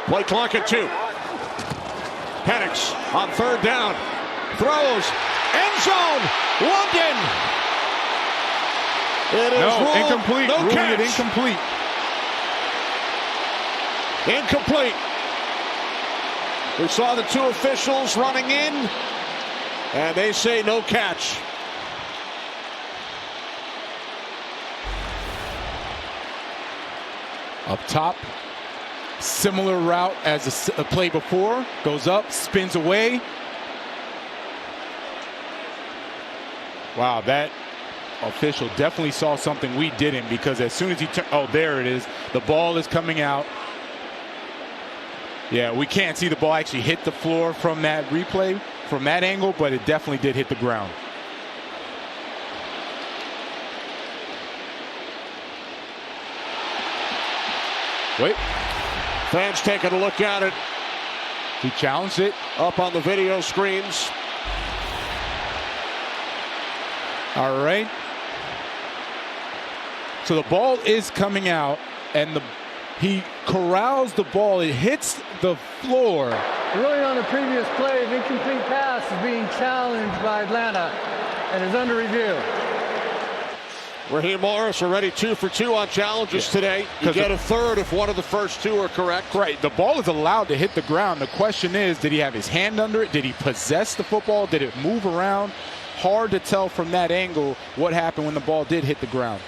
Play clock at 2. Penix on 3rd down. Throws. End zone. London. It is ruled incomplete. No catch. It incomplete. Incomplete. We saw the 2 officials running in, and they say no catch. Up top, similar route as a play before. Goes up, spins away. Wow, that official definitely saw something we didn't, because as soon as he turned, oh, there it is. The ball is coming out. Yeah, we can't see the ball actually hit the floor from that replay, from that angle, but it definitely did hit the ground. Wait. Fans taking a look at it. He challenged it. Up on the video screens. All right. So the ball is coming out, and he corrals the ball. It hits the floor. The ruling on the previous play of incomplete pass is being challenged by Atlanta and is under review. Raheem Morris already 2 for 2 on challenges today. You get a third if one of the first 2 are correct. Right. The ball is allowed to hit the ground. The question is, did he have his hand under it? Did he possess the football? Did it move around? Hard to tell from that angle what happened when the ball did hit the ground.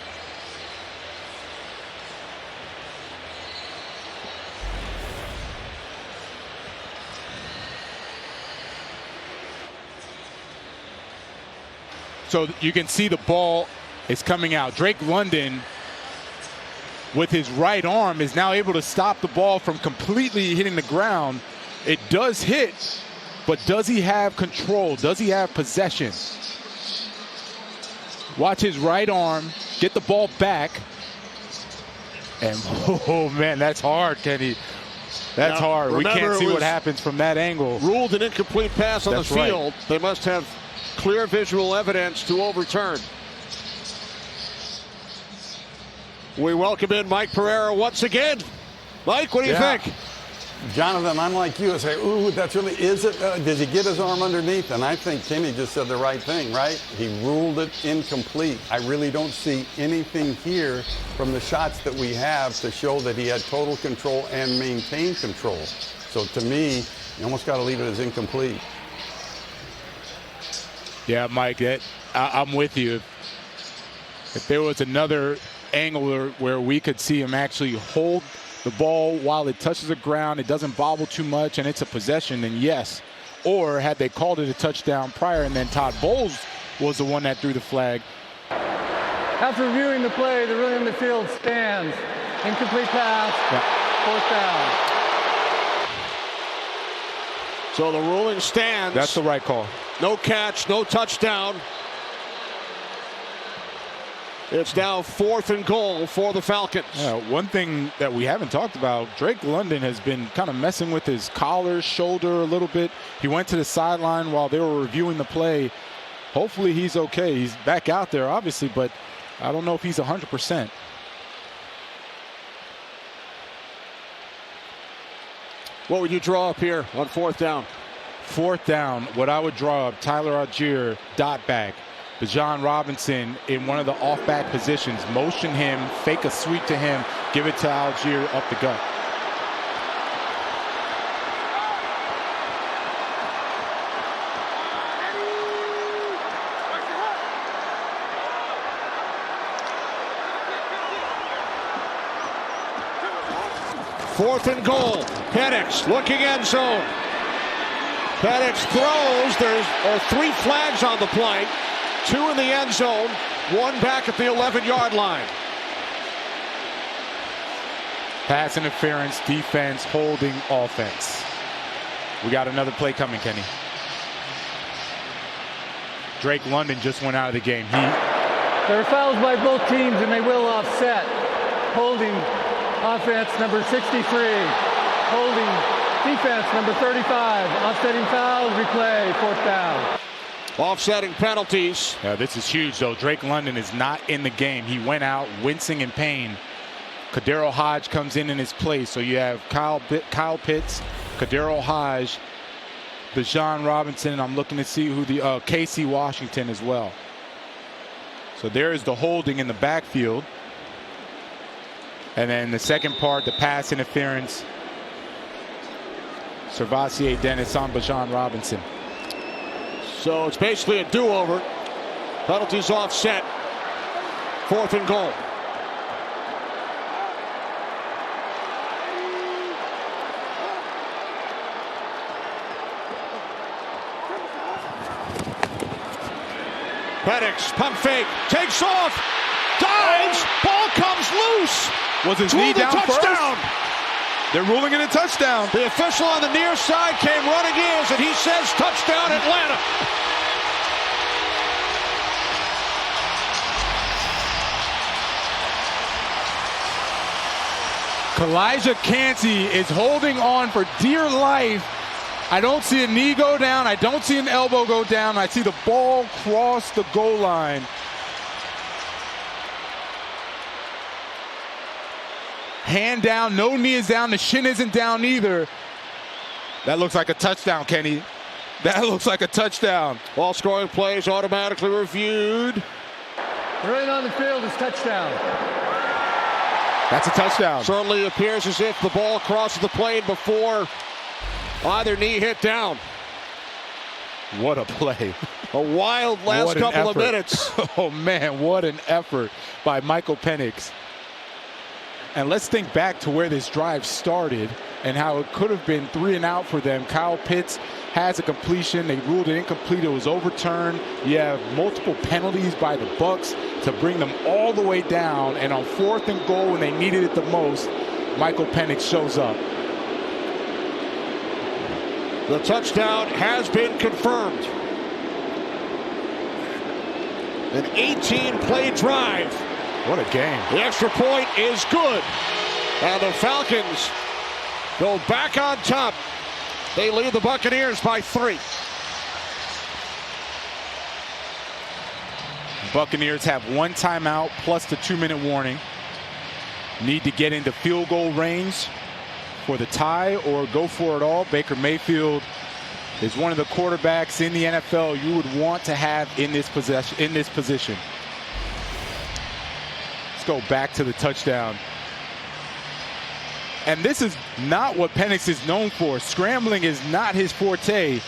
So you can see the ball is coming out. Drake London, with his right arm, is now able to stop the ball from completely hitting the ground. It does hit, but does he have control? Does he have possession? Watch his right arm get the ball back. And, oh, man, that's hard, Kenny. That's hard. We can't see what happens from that angle. Ruled an incomplete pass on the field. Right. They must have clear visual evidence to overturn. We welcome in Mike Pereira once again. Mike, what do you think? Jonathan, I'm like you. I say, ooh, that's really, is it? Did he get his arm underneath? And I think Kenny just said the right thing, right? He ruled it incomplete. I really don't see anything here from the shots that we have to show that he had total control and maintained control. So to me, you almost got to leave it as incomplete. Yeah, Mike, I'm with you. If there was another angle where we could see him actually hold the ball while it touches the ground, it doesn't bobble too much, and it's a possession, then yes. Or had they called it a touchdown prior, and then Todd Bowles was the one that threw the flag. After reviewing the play, the ruling on the field stands. Incomplete pass, 4th down. So the ruling stands. That's the right call. No catch, no touchdown. It's now 4th and goal for the Falcons. Yeah, one thing that we haven't talked about, Drake London has been kind of messing with his collar, shoulder a little bit. He went to the sideline while they were reviewing the play. Hopefully he's okay. He's back out there, obviously, but I don't know if he's 100%. What would you draw up here on 4th down? 4th down, what I would draw up, Tyler Algier, dot back. Bijan Robinson in one of the off-back positions. Motion him, fake a sweep to him, give it to Algier up the gut. Fourth and goal. Penix looking end zone. Penix throws. There are 3 flags on the play. 2 in the end zone, 1 back at the 11-yard line. Pass interference, defense, holding, offense. We got another play coming, Kenny. Drake London just went out of the game. There are fouls by both teams, and they will offset. Holding offense number 63. Holding defense number 35. Offsetting fouls, replay, 4th down. Offsetting penalties. This is huge, though. Drake London is not in the game. He went out wincing in pain. Kadero Hodge comes in his place. So you have Kyle Pitts, Kadero Hodge, Bijan Robinson, and I'm looking to see who the Casey Washington as well. So there is the holding in the backfield. And then the second part, the pass interference. Servassier Dennis on Bijan Robinson. So it's basically a do-over. Penalties offset. 4th and goal. Penix, pump fake, takes off, dives, ball comes loose. Was his knee down touchdown. First? They're ruling it a touchdown. The official on the near side came running in, and he says touchdown Atlanta. Kalijah Kancey is holding on for dear life. I don't see a knee go down. I don't see an elbow go down. I see the ball cross the goal line. Hand down, no knee is down. The shin isn't down either. That looks like a touchdown, Kenny. That looks like a touchdown. All scoring plays automatically reviewed. Right on the field is touchdown. That's a touchdown. Certainly appears as if the ball crosses the plane before either knee hit down. What a play. A wild last couple of minutes. Oh, man, what an effort by Michael Penix. And let's think back to where this drive started and how it could have been 3 and out for them. Kyle Pitts has a completion. They ruled it incomplete. It was overturned. You have multiple penalties by the Bucs to bring them all the way down. And on 4th and goal, when they needed it the most, Michael Penix shows up. The touchdown has been confirmed. An 18-play drive. What a game. The extra point is good. And the Falcons go back on top. They lead the Buccaneers by 3. Buccaneers have 1 timeout plus the 2-minute warning. Need to get into field goal range for the tie or go for it all. Baker Mayfield is one of the quarterbacks in the NFL you would want to have in this position. Let's go back to the touchdown. And this is not what Penix is known for. Scrambling is not his forte.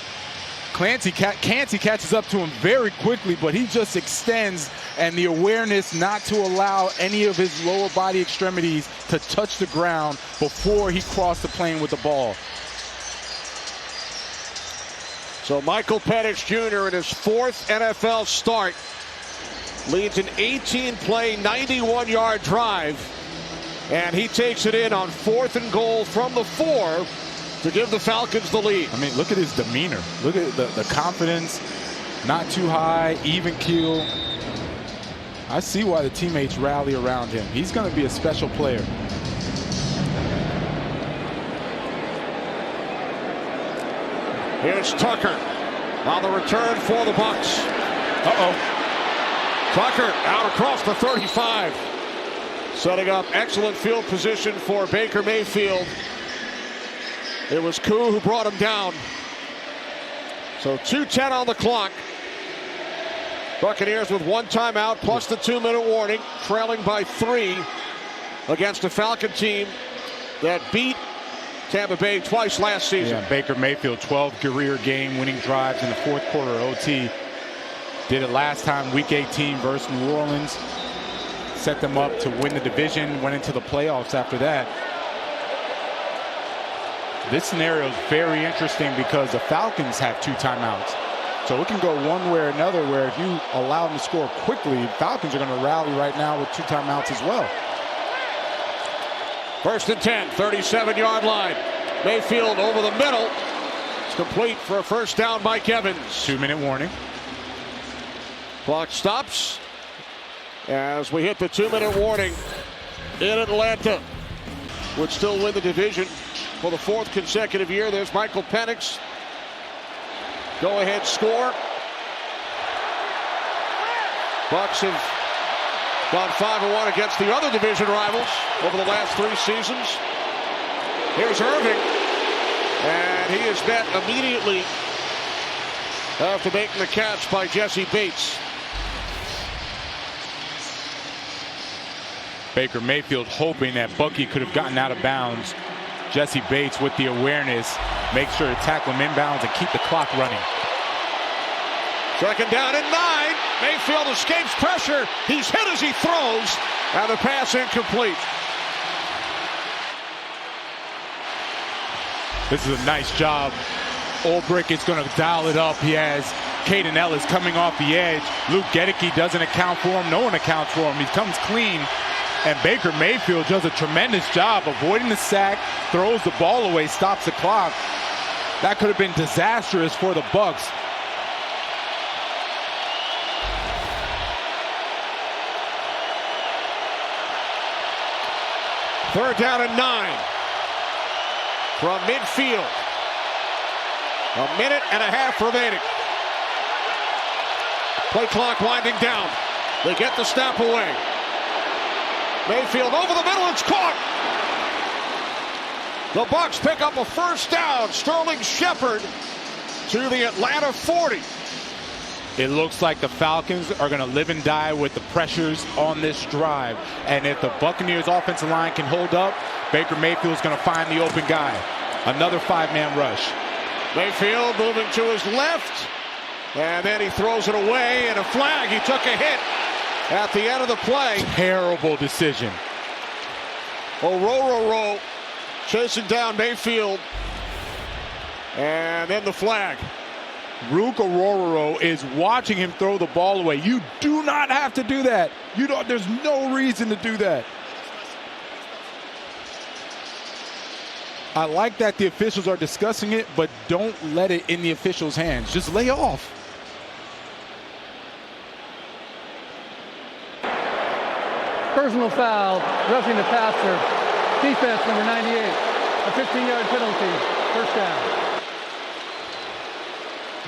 Kancey catches up to him very quickly, but he just extends, and the awareness not to allow any of his lower body extremities to touch the ground before he crossed the plane with the ball. So Michael Penix Jr. in his 4th NFL start leads an 18-play, 91-yard drive. And he takes it in on 4th and goal from the 4 to give the Falcons the lead. I mean, look at his demeanor. Look at the confidence. Not too high, even keel. I see why the teammates rally around him. He's going to be a special player. Here's Tucker on the return for the Bucs. Tucker out across the 35. Setting up excellent field position for Baker Mayfield. It was Koo who brought him down. So 2:10 on the clock. Buccaneers with 1 timeout plus the 2-minute warning, trailing by 3 against a Falcon team that beat Tampa Bay twice last season. Yeah, Baker Mayfield, 12 career game-winning drives in the 4th quarter OT. Did it last time, Week 18 versus New Orleans. Set them up to win the division, went into the playoffs after that. This scenario is very interesting because the Falcons have 2 timeouts. So it can go one way or another, where if you allow them to score quickly, Falcons are going to rally right now with 2 timeouts as well. 1st and 10, 37-yard line. Mayfield over the middle. It's complete for a first down. Mike Evans. 2-minute warning. Clock stops as we hit the 2-minute warning in Atlanta. Would still win the division for the 4th consecutive year. There's Michael Penix. Go ahead score. Bucs have Gone 5-1 against the other division rivals over the last 3 seasons. Here's Irving. And he is met immediately after making the catch by Jesse Bates. Baker Mayfield hoping that Bucky could have gotten out of bounds. Jesse Bates with the awareness, make sure to tackle him inbounds and keep the clock running. 2nd down and 9. Mayfield escapes pressure. He's hit as he throws, and the pass incomplete. This is a nice job. Ulbrich is going to dial it up. He has Caden Ellis coming off the edge. Luke Gedeke doesn't account for him. No one accounts for him. He comes clean. And Baker Mayfield does a tremendous job avoiding the sack, throws the ball away, stops the clock. That could have been disastrous for the Bucs. Third down and 9 from midfield. 1.5 minutes remaining. Play clock winding down. They get the snap away. Mayfield over the middle, it's caught. The Bucs pick up a 1st down. Sterling Shepard to the Atlanta 40. It looks like the Falcons are going to live and die with the pressures on this drive. And if the Buccaneers offensive line can hold up, Baker Mayfield's going to find the open guy. Another 5-man rush. Mayfield moving to his left. And then he throws it away, and a flag. He took a hit at the end of the play. Terrible decision. Rowe chasing down Mayfield. And then the flag. Rook Ororo is watching him throw the ball away. You do not have to do that. There's no reason to do that. I like that the officials are discussing it, but don't let it in the officials' hands. Just lay off. Personal foul, roughing the passer. Defense number 98. A 15-yard penalty. 1st down.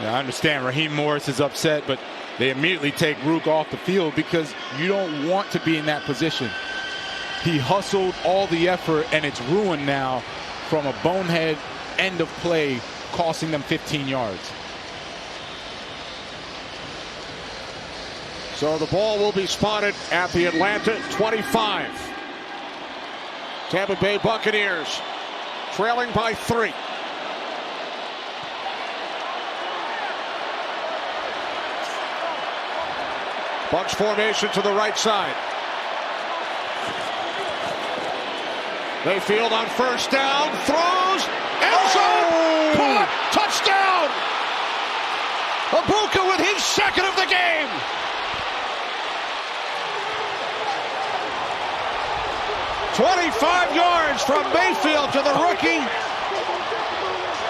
Yeah, I understand Raheem Morris is upset, but they immediately take Rook off the field because you don't want to be in that position. He hustled all the effort, and it's ruined now from a bonehead end of play, costing them 15 yards. So the ball will be spotted at the Atlanta 25. Tampa Bay Buccaneers trailing by 3. Bucs formation to the right side. Mayfield on 1st down, throws, end zone, caught, touchdown! Ibuka with his 2nd of the game. "25 yards from Mayfield to the rookie.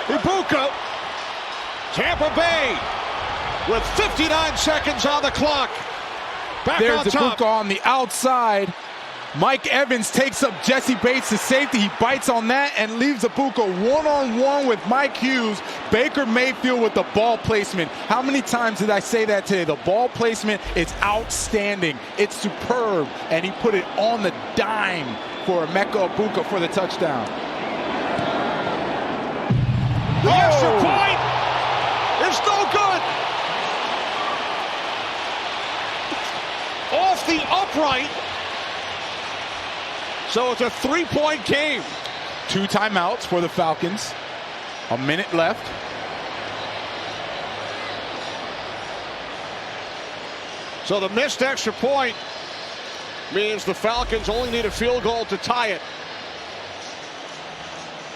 Ibuka. Tampa Bay with 59 seconds on the clock. Back There's on top. Ibuka on the outside. Mike Evans takes up Jesse Bates to safety. He bites on that and leaves Ibuka one-on-one with Mike Hughes. Baker Mayfield with the ball placement. How many times did I say that today? The ball placement is outstanding. It's superb. And he put it on the dime for Emeka Ibuka for the touchdown. The extra point is no good. Off the upright. So it's a 3-point game. 2 timeouts for the Falcons. 1 minute left. So the missed extra point means the Falcons only need a field goal to tie it.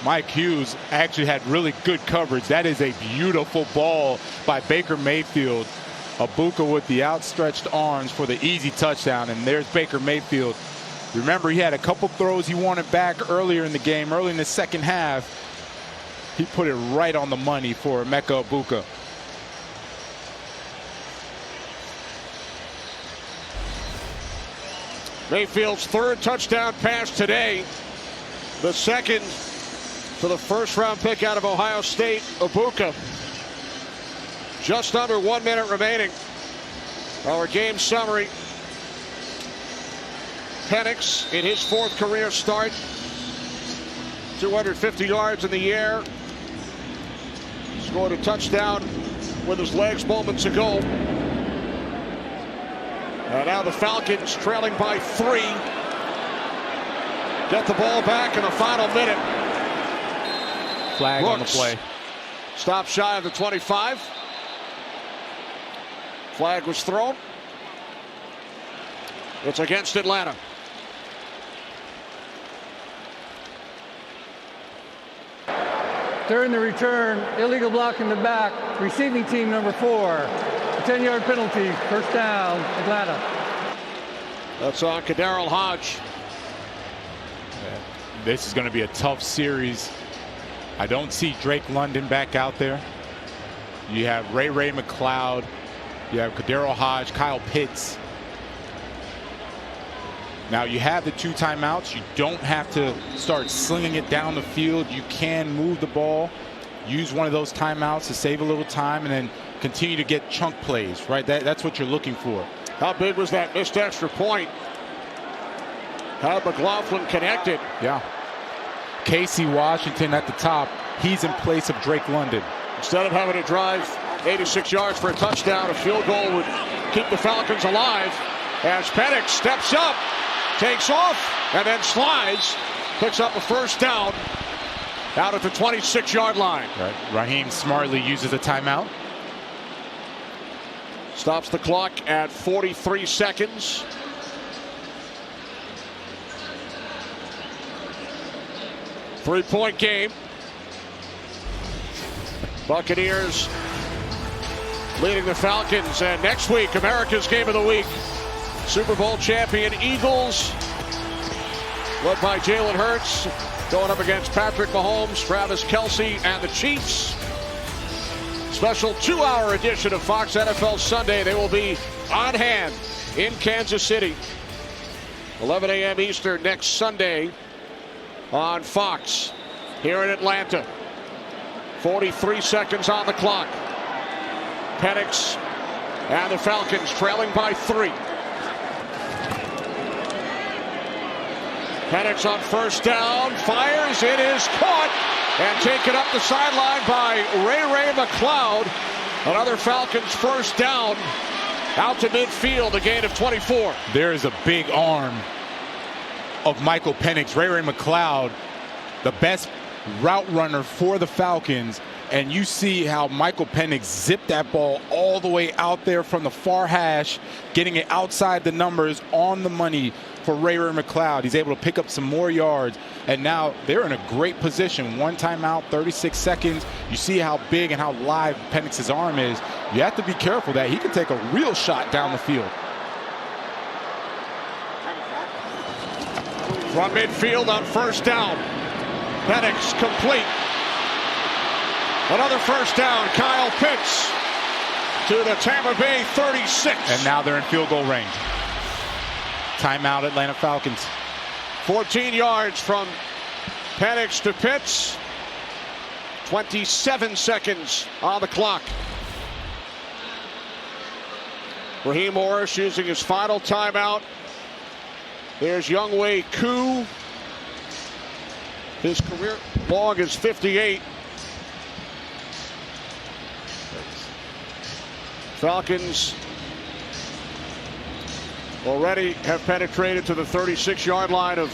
Mike Hughes actually had really good coverage. That is a beautiful ball by Baker Mayfield. Ibuka with the outstretched arms for the easy touchdown. And there's Baker Mayfield. Remember, he had a couple throws he wanted back earlier in the game, early in the second half. He put it right on the money for Emeka Ibuka. Mayfield's 3rd touchdown pass today. The 2nd to the 1st-round pick out of Ohio State, Ibuka. Just under 1 minute remaining. Our game summary. Penix in his 4th career start. 250 yards in the air. Scored a touchdown with his legs moments ago. And now the Falcons trailing by 3. Get the ball back in the final minute. Flag on the play. Stop shy of the 25. Flag was thrown. It's against Atlanta. During the return, illegal block in the back, receiving team number 4. A 10-yard penalty, first down, Atlanta. That's on Daryl Hodge. This is going to be a tough series. I don't see Drake London back out there. You have Ray McCloud. You have Daryl Hodge, Kyle Pitts. Now you have the 2 timeouts. You don't have to start slinging it down the field. You can move the ball, use one of those timeouts to save a little time, and then continue to get chunk plays, right? That's what you're looking for. How big was that missed extra point? How McLaughlin connected. Yeah. Casey Washington at the top. He's in place of Drake London. Instead of having to drive 86 yards for a touchdown, a field goal would keep the Falcons alive. As Penix steps up, takes off, and then slides, picks up a first down out at the 26-yard line. Right. Raheem smartly uses a timeout. Stops the clock at 43 seconds. Three-point game. Buccaneers leading the Falcons. And next week, America's Game of the Week. Super Bowl champion Eagles, led by Jalen Hurts, going up against Patrick Mahomes, Travis Kelce, and the Chiefs. Special 2-hour edition of Fox NFL Sunday. They will be on hand in Kansas City. 11 a.m. Eastern next Sunday on Fox here in Atlanta. 43 seconds on the clock. Penix and the Falcons trailing by 3. Penix on first down, fires, it is caught and taken up the sideline by Ray McCloud. Another Falcons first down out to midfield, a gain of 24. There is a big arm of Michael Penix. Ray McCloud, the best route runner for the Falcons, and you see how Michael Penix zipped that ball all the way out there from the far hash, getting it outside the numbers on the money for Ray McCloud. He's able to pick up some more yards, and now they're in a great position. 1 timeout, 36 seconds. You see how big and how live Penix's arm is. You have to be careful that he can take a real shot down the field. From midfield on first down. Penix complete. Another first down. Kyle Pitts to the Tampa Bay 36. And now they're in field goal range. Timeout, Atlanta Falcons. 14 yards from Penix to Pitts. 27 seconds on the clock. Raheem Morris using his final timeout. There's Younghoe Koo. His career log is 58. Falcons already have penetrated to the 36-yard line of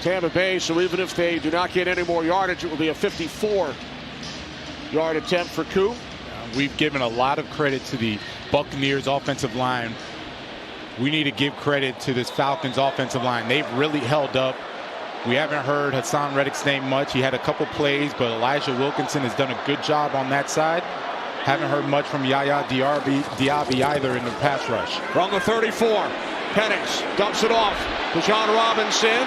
Tampa Bay, so even if they do not get any more yardage, it will be a 54-yard attempt for Koo. We've given a lot of credit to the Buccaneers offensive line. We need to give credit to this Falcons offensive line. They've really held up. We haven't heard Hassan Reddick's name much. He had a couple plays, but Elijah Wilkinson has done a good job on that side. Haven't heard much from Yaya Diaby either in the pass rush. From the 34, Penix dumps it off to John Robinson.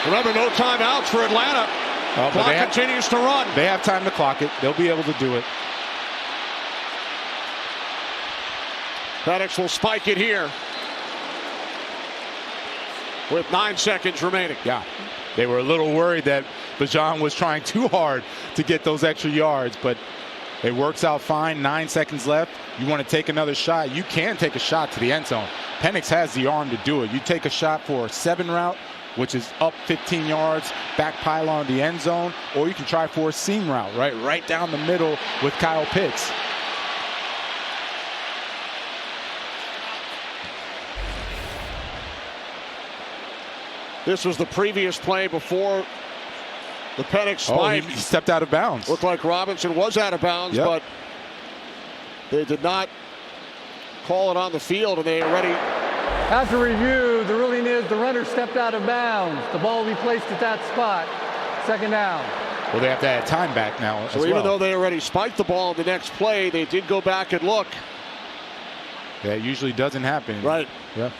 Remember, no timeouts for Atlanta. Clock continues to run. They have time to clock it. They'll be able to do it. Penix will spike it here with 9 seconds remaining. Yeah, they were a little worried that Bijan was trying too hard to get those extra yards, but It works out fine. 9 seconds left. You want to take another shot, you can take a shot to the end zone. Penix has the arm to do it. You take a shot for a 7 route, which is up 15 yards, back pylon the end zone, or you can try for a seam route, right down the middle with Kyle Pitts. This was the previous play before the Penix spike. He stepped out of bounds. Looked like Robinson was out of bounds, but they did not call it on the field, and they already. After review, the ruling is the runner stepped out of bounds. The ball will be placed at that spot. 2nd down. Well, they have to add time back now. So even though they already spiked the ball in the next play, they did go back and look. That usually doesn't happen. Right. Yeah.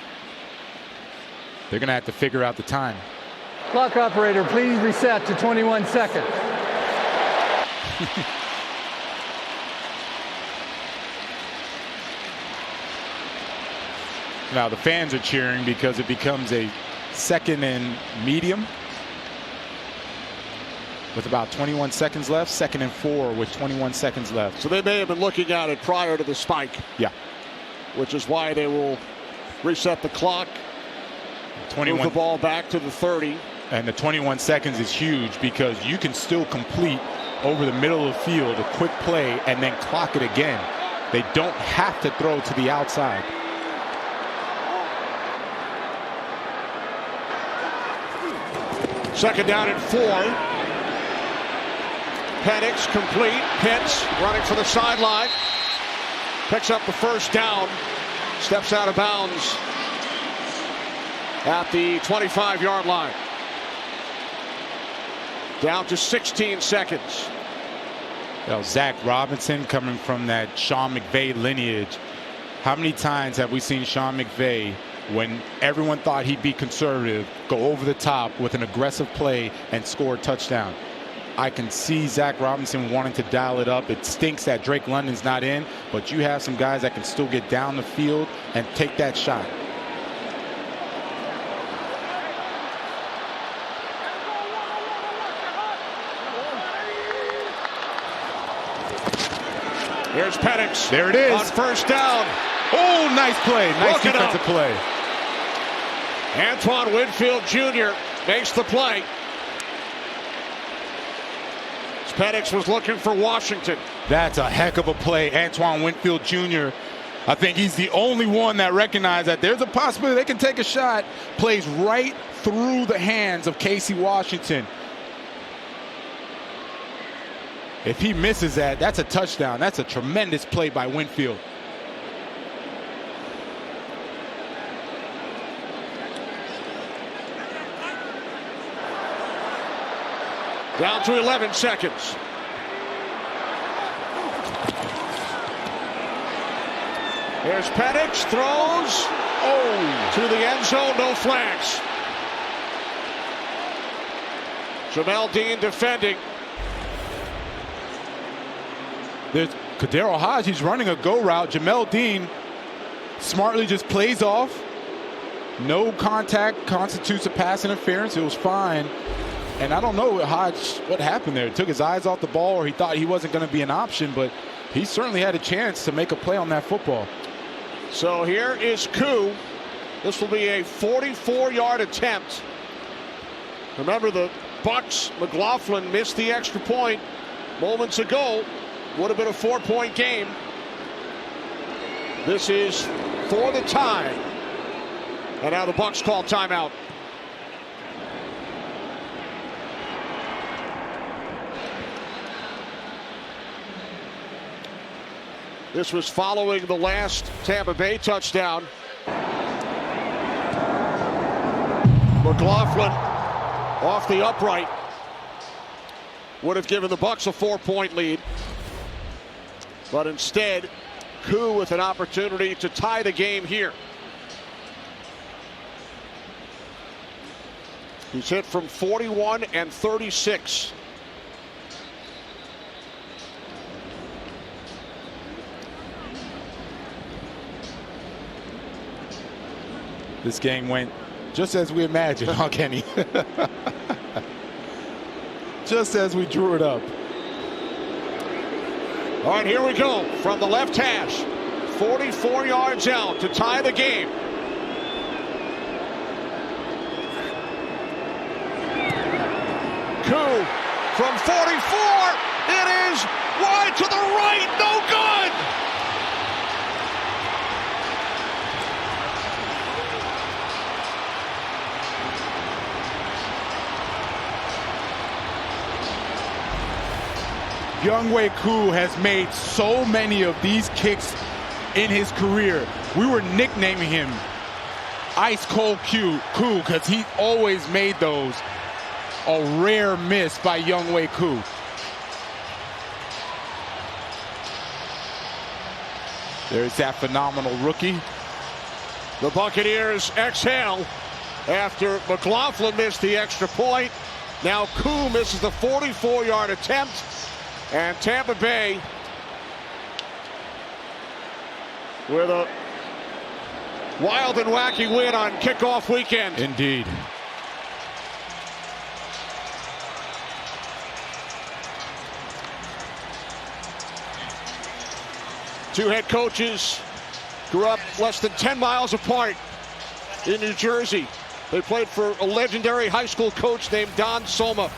They're going to have to figure out the time. Clock operator, please reset to 21 seconds. Now the fans are cheering because it becomes a 2nd and medium with about 21 seconds left. 2nd and 4 with 21 seconds left. So they may have been looking at it prior to the spike. Yeah. Which is why they will reset the clock. 21. Move the ball back to the 30. And the 21 seconds is huge because you can still complete over the middle of the field a quick play and then clock it again. They don't have to throw to the outside. Second down and 4. Penix complete. Pitts running for the sideline. Picks up the 1st down. Steps out of bounds at the 25-yard line. Down to 16 seconds. Well, Zach Robinson coming from that Sean McVay lineage. How many times have we seen Sean McVay, when everyone thought he'd be conservative, go over the top with an aggressive play and score a touchdown? I can see Zach Robinson wanting to dial it up. It stinks that Drake London's not in, but you have some guys that can still get down the field and take that shot. Here's Penix. There it is. On 1st down. Oh, nice play. Nice defensive play. Antoine Winfield Jr. makes the play. Penix was looking for Washington. That's a heck of a play. Antoine Winfield Jr. I think he's the only one that recognized that there's a possibility they can take a shot. Plays right through the hands of Casey Washington. If he misses that, that's a touchdown. That's a tremendous play by Winfield. Down to 11 seconds. Here's Penix, throws. Oh, to the end zone, no flags. Jamel Dean defending. There's Kadero Hodge. He's running a go route. Jamel Dean smartly just plays off. No contact constitutes a pass interference. It was fine. And I don't know what happened there. Took his eyes off the ball, or he thought he wasn't going to be an option, but he certainly had a chance to make a play on that football. So here is Koo. This will be a 44-yard attempt. Remember, the Bucs, McLaughlin missed the extra point moments ago. Would have been a 4-point game. This is for the tie. And now the Bucs call timeout. This was following the last Tampa Bay touchdown. McLaughlin off the upright would have given the Bucs a 4-point lead. But instead, Koo with an opportunity to tie the game here. He's hit from 41 and 36. This game went just as we imagined, huh, Kenny? Just as we drew it up. All right, here we go from the left hash. 44 yards out to tie the game. Koo from 44. It is wide to the right. No good. Younghoe Koo has made so many of these kicks in his career. We were nicknaming him Ice Cold Koo because he always made those. A rare miss by Younghoe Koo. There's that phenomenal rookie. The Buccaneers exhale after McLaughlin missed the extra point. Now Koo misses the 44-yard attempt. And Tampa Bay with a wild and wacky win on kickoff weekend. Indeed. Two head coaches grew up less than 10 miles apart in New Jersey. They played for a legendary high school coach named Don Soma.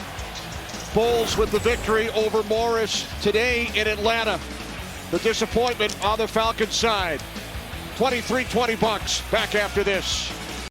Bulls with the victory over Morris today in Atlanta. The disappointment on the Falcons side. 23-20 Bucks. Back after this.